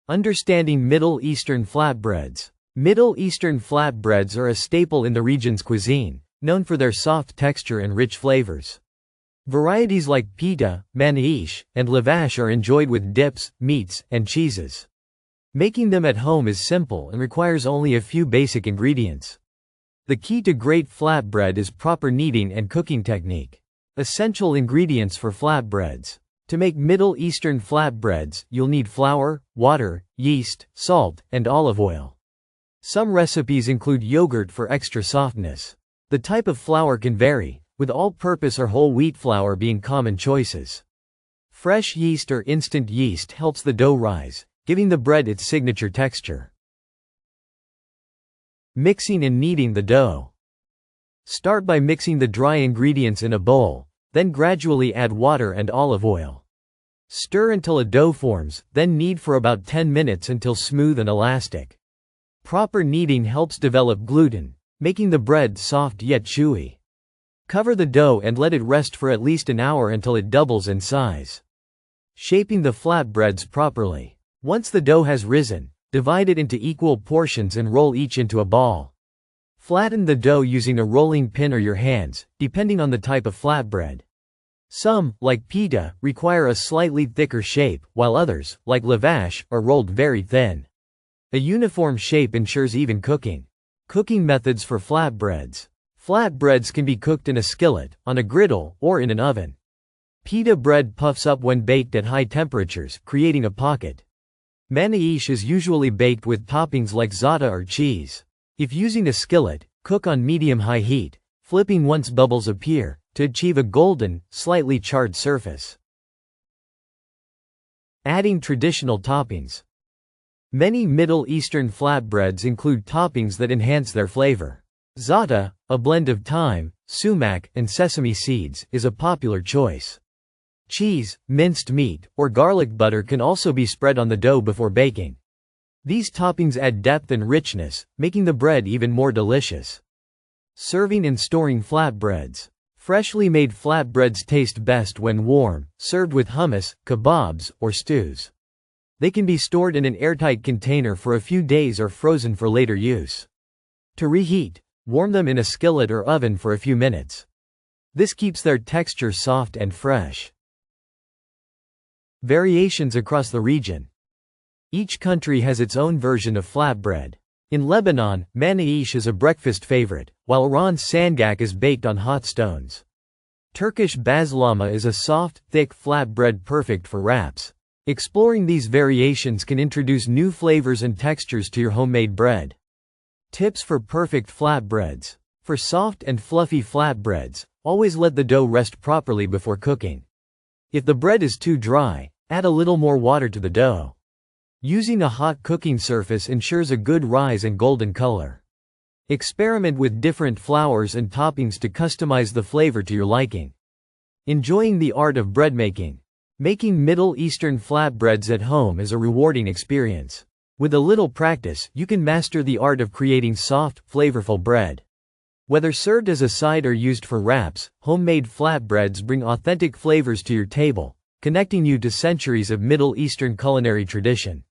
Understanding Middle Eastern flatbreads. Middle Eastern flatbreads are a staple in the region's cuisine, known for their soft texture and rich flavors. Varieties like pita, manaish, and lavash are enjoyed with dips, meats, and cheeses. Making them at home is simple and requires only a few basic ingredients. The key to great flatbread is proper kneading and cooking technique. Essential ingredients for flatbreads. To make Middle Eastern flatbreads, you'll need flour, water, yeast, salt, and olive oil. Some recipes include yogurt for extra softness. The type of flour can vary, with all-purpose or whole wheat flour being common choices. Fresh yeast or instant yeast helps the dough rise, giving the bread its signature texture. Mixing and kneading the dough. Start by mixing the dry ingredients in a bowl, then gradually add water and olive oil. Stir until a dough forms, then knead for about 10 minutes until smooth and elastic. Proper kneading helps develop gluten, making the bread soft yet chewy. Cover the dough and let it rest for at least an hour until it doubles in size. Shaping the flatbreads properly. Once the dough has risen, divide it into equal portions and roll each into a ball. Flatten the dough using a rolling pin or your hands, depending on the type of flatbread. Some, like pita, require a slightly thicker shape, while others, like lavash, are rolled very thin. A uniform shape ensures even cooking. Cooking methods for flatbreads. Flatbreads can be cooked in a skillet, on a griddle, or in an oven. Pita bread puffs up when baked at high temperatures, creating a pocket. Manaish is usually baked with toppings like za'atar or cheese. If using a skillet, cook on medium-high heat, flipping once bubbles appear, to achieve a golden, slightly charred surface. Adding traditional toppings. Many Middle Eastern flatbreads include toppings that enhance their flavor. Za'atar, a blend of thyme, sumac, and sesame seeds, is a popular choice. Cheese, minced meat, or garlic butter can also be spread on the dough before baking. These toppings add depth and richness, making the bread even more delicious. Serving and storing flatbreads. Freshly made flatbreads taste best when warm, served with hummus, kebabs, or stews. They can be stored in an airtight container for a few days or frozen for later use. To reheat, warm them in a skillet or oven for a few minutes. This keeps their texture soft and fresh. Variations across the region. Each country has its own version of flatbread. In Lebanon, manaish is a breakfast favorite, while Iran's sangak is baked on hot stones. Turkish bazlama is a soft, thick flatbread perfect for wraps. Exploring these variations can introduce new flavors and textures to your homemade bread. Tips for perfect flatbreads. For soft and fluffy flatbreads, always let the dough rest properly before cooking. If the bread is too dry, add a little more water to the dough. Using a hot cooking surface ensures a good rise and golden color. Experiment with different flours and toppings to customize the flavor to your liking. Enjoying the art of bread making. Making Middle Eastern flatbreads at home is a rewarding experience. With a little practice, you can master the art of creating soft, flavorful bread. Whether served as a side or used for wraps, homemade flatbreads bring authentic flavors to your table, connecting you to centuries of Middle Eastern culinary tradition.